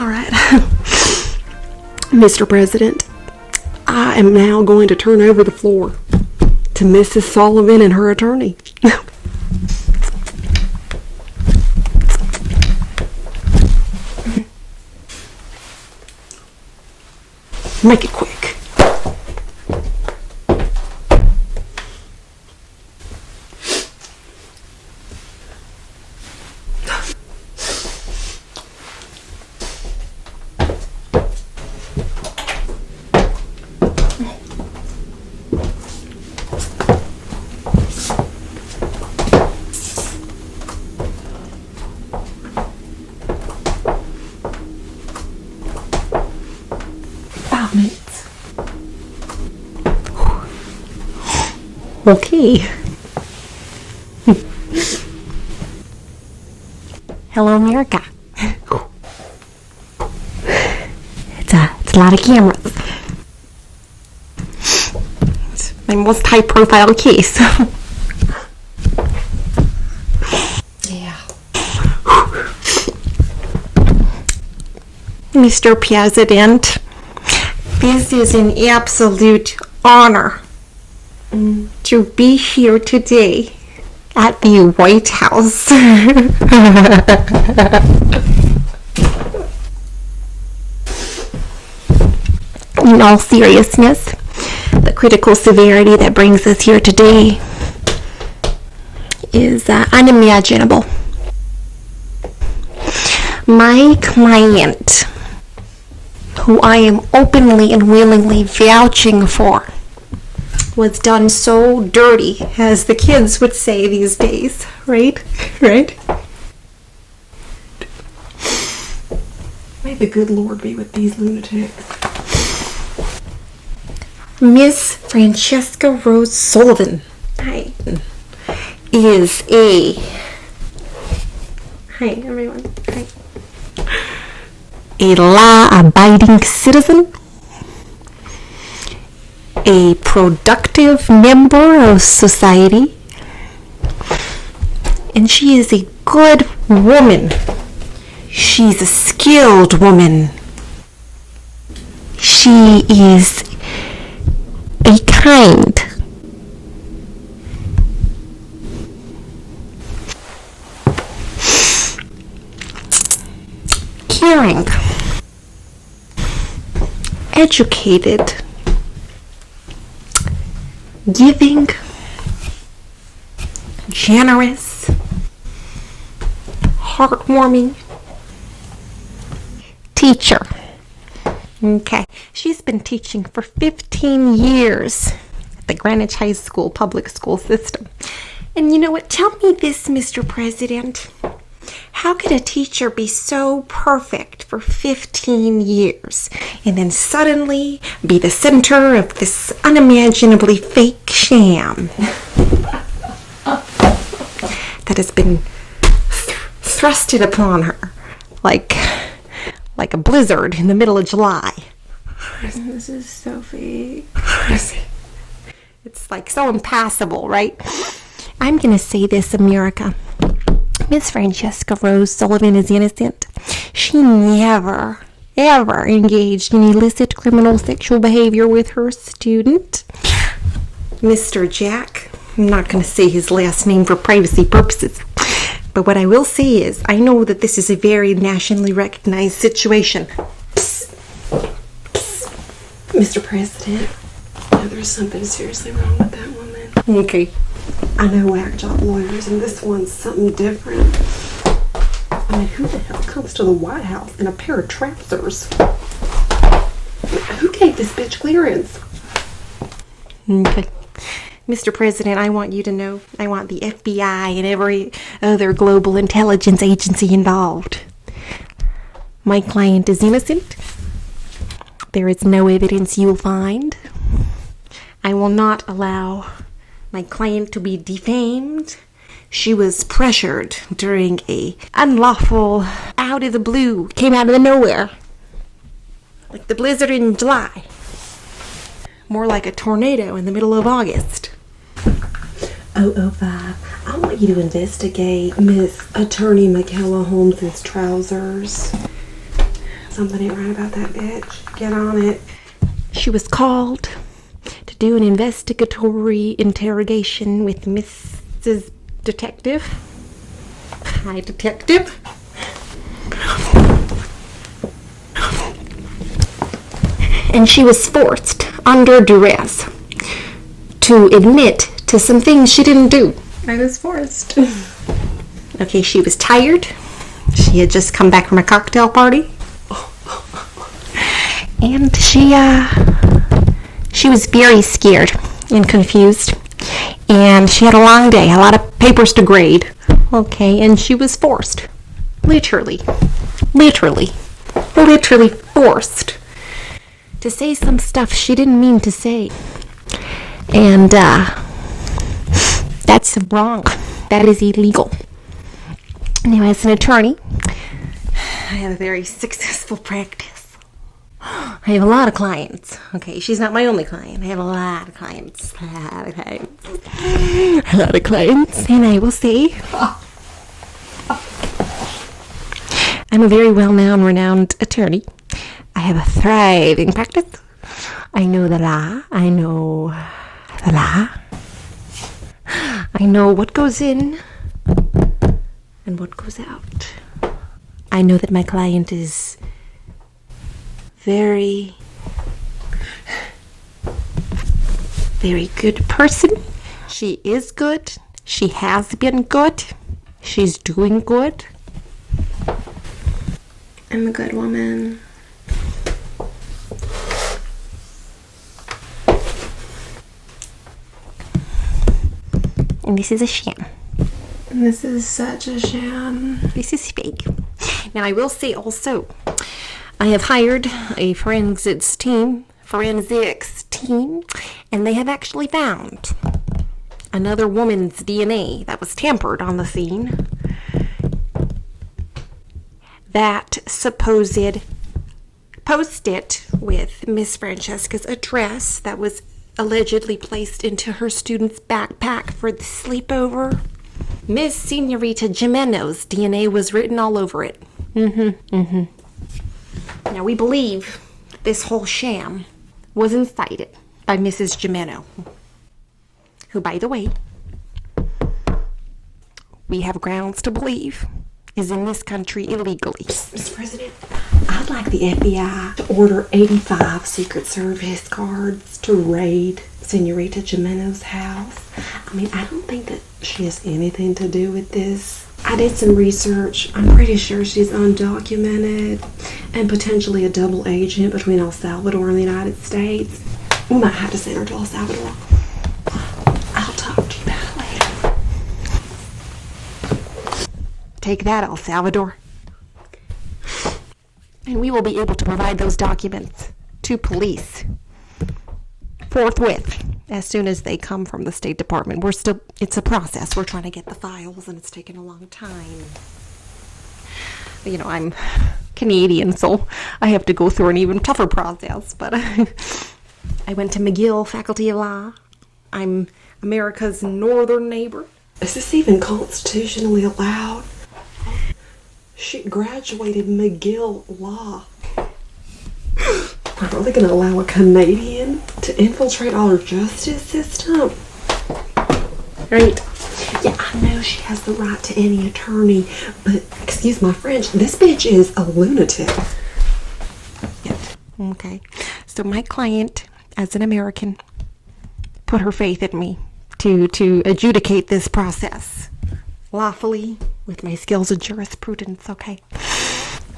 All right. Mr. President, I am now going to turn over the floor to Mrs. Sullivan and her attorney. Make it quick. Okay. Hello, America. It's a lot of cameras. It's my most high-profile case. Yeah. Mr. President, this is an absolute honor to be here today at the White House. In all seriousness, the critical severity that brings us here today is unimaginable. My client, who I am openly and willingly vouching for, was done so dirty, as the kids would say these days, right? Right? May the good Lord be with these lunatics. Miss Franchesca Rose Sullivan is a... Hi, everyone. Hi. A law-abiding citizen, a productive member of society, and she is a good woman. She's a skilled woman. She is a kind, caring, educated, giving, generous, heartwarming teacher. Okay, she's been teaching for 15 years at the Grenwhich High School public school system. And you know what? Tell me this, Mr. President. How could a teacher be so perfect for 15 years and then suddenly be the center of this unimaginably fake sham that has been thrusted upon her like a blizzard in the middle of July? This is so fake. It's like so impassable, right? I'm going to say this, America. Miss Franchesca Rose Sullivan is innocent. She never, ever engaged in illicit criminal sexual behavior with her student, Mr. Jack. I'm not going to say his last name for privacy purposes. But what I will say is, I know that this is a very nationally recognized situation. Psst. Psst. Mr. President, there's something seriously wrong with that woman. Okay. I know Wackjob lawyers, and this one's something different. I mean, who the hell comes to the White House in a pair of trousers? Who gave this bitch clearance? Okay. Mr. President, I want you to know, I want the FBI and every other global intelligence agency involved. My client is innocent. There is no evidence you will find. I will not allow my client to be defamed. She was pressured during a unlawful, out of the blue, came out of the nowhere. Like the blizzard in July. More like a tornado in the middle of August. 005, I want you to investigate Miss Attorney Michaela Holmes's trousers. Something ain't right about that bitch. Get on it. She was called to do an investigatory interrogation with Mrs. Detective. Hi, Detective. And she was forced, under duress, to admit to some things she didn't do. I was forced. Okay, she was tired. She had just come back from a cocktail party. And she was very scared and confused. And she had a long day, a lot of papers to grade. Okay, and she was forced. Literally forced to say some stuff she didn't mean to say. And that's wrong. That is illegal. Now, as an attorney, I have a very successful practice. I have a lot of clients. Okay, she's not my only client. I have a lot of clients. A lot of clients. And I will say, I'm a very well-known, renowned attorney. I have a thriving practice. I know the law. I know the law. I know what goes in and what goes out. I know that my client is very good person. She is good. She has been good. She's doing good. I'm a good woman. And this is a sham. This is such a sham. This is fake. Now, I will say also, I have hired a forensics team, and they have actually found another woman's DNA that was tampered on the scene. That supposed post-it with Miss Franchesca's address that was allegedly placed into her student's backpack for the sleepover. Miss Senorita Jimeno's DNA was written all over it. Now, we believe this whole sham was incited by Mrs. Jimeno, who, by the way, we have grounds to believe is in this country illegally. Mr. President, I'd like the FBI to order 85 Secret Service cards to raid Senorita Jimeno's house. I mean, I don't think that she has anything to do with this. I did some research. I'm pretty sure she's undocumented and potentially a double agent between El Salvador and the United States. We might have to send her to El Salvador. I'll talk to you about it later. Take that, El Salvador. And we will be able to provide those documents to police forthwith as soon as they come from the State Department. It's a process. We're trying to get the files, and it's taken a long time. You know, I'm Canadian, so I have to go through an even tougher process. But I went to McGill Faculty of Law. I'm America's northern neighbor. Is this even constitutionally allowed? She graduated McGill Law. Are they going to allow a Canadian to infiltrate our justice system? Right. Yeah, I know she has the right to any attorney, but excuse my French, this bitch is a lunatic. Yep. Okay. So my client, as an American, put her faith in me to adjudicate this process lawfully with my skills in jurisprudence, okay?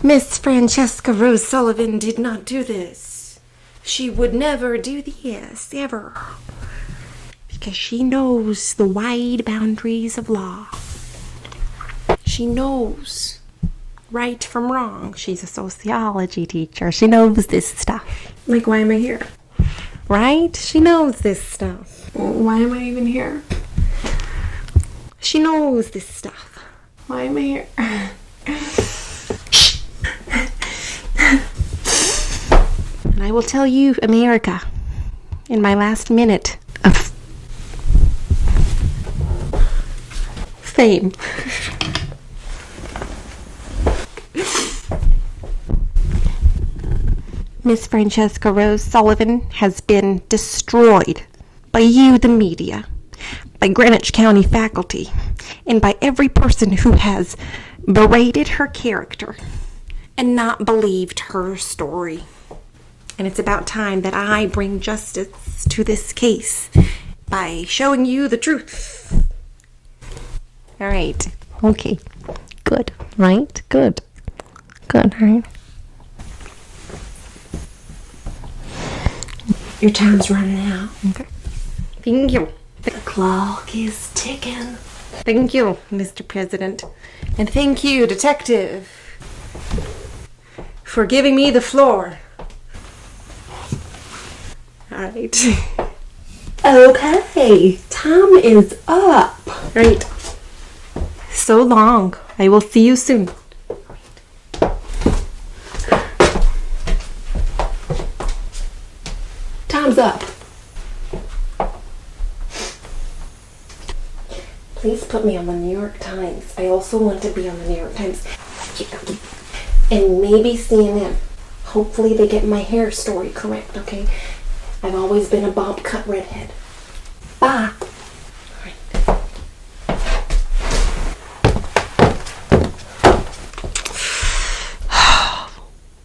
Miss Franchesca Rose Sullivan did not do this. She would never do this, ever. Because she knows the wide boundaries of law. She knows right from wrong. She's a sociology teacher. She knows this stuff. Like, why am I here? Right? She knows this stuff. Why am I even here? She knows this stuff. Why am I here? And I will tell you, America, in my last minute of fame, Miss Franchesca Rose Sullivan has been destroyed by you, the media, by Greenwich County faculty, and by every person who has berated her character and not believed her story. And it's about time that I bring justice to this case by showing you the truth. All right. Okay. Good. Right? Good. Good, right? Your time's running out. Okay. Thank you. The clock is ticking. Thank you, Mr. President. And thank you, Detective, for giving me the floor. All right. Okay, time is up. Right. So long. I will see you soon. Time's up. Please put me on the New York Times. I also want to be on the New York Times. And maybe CNN. Hopefully they get my hair story correct, okay? I've always been a bob cut redhead. Bye.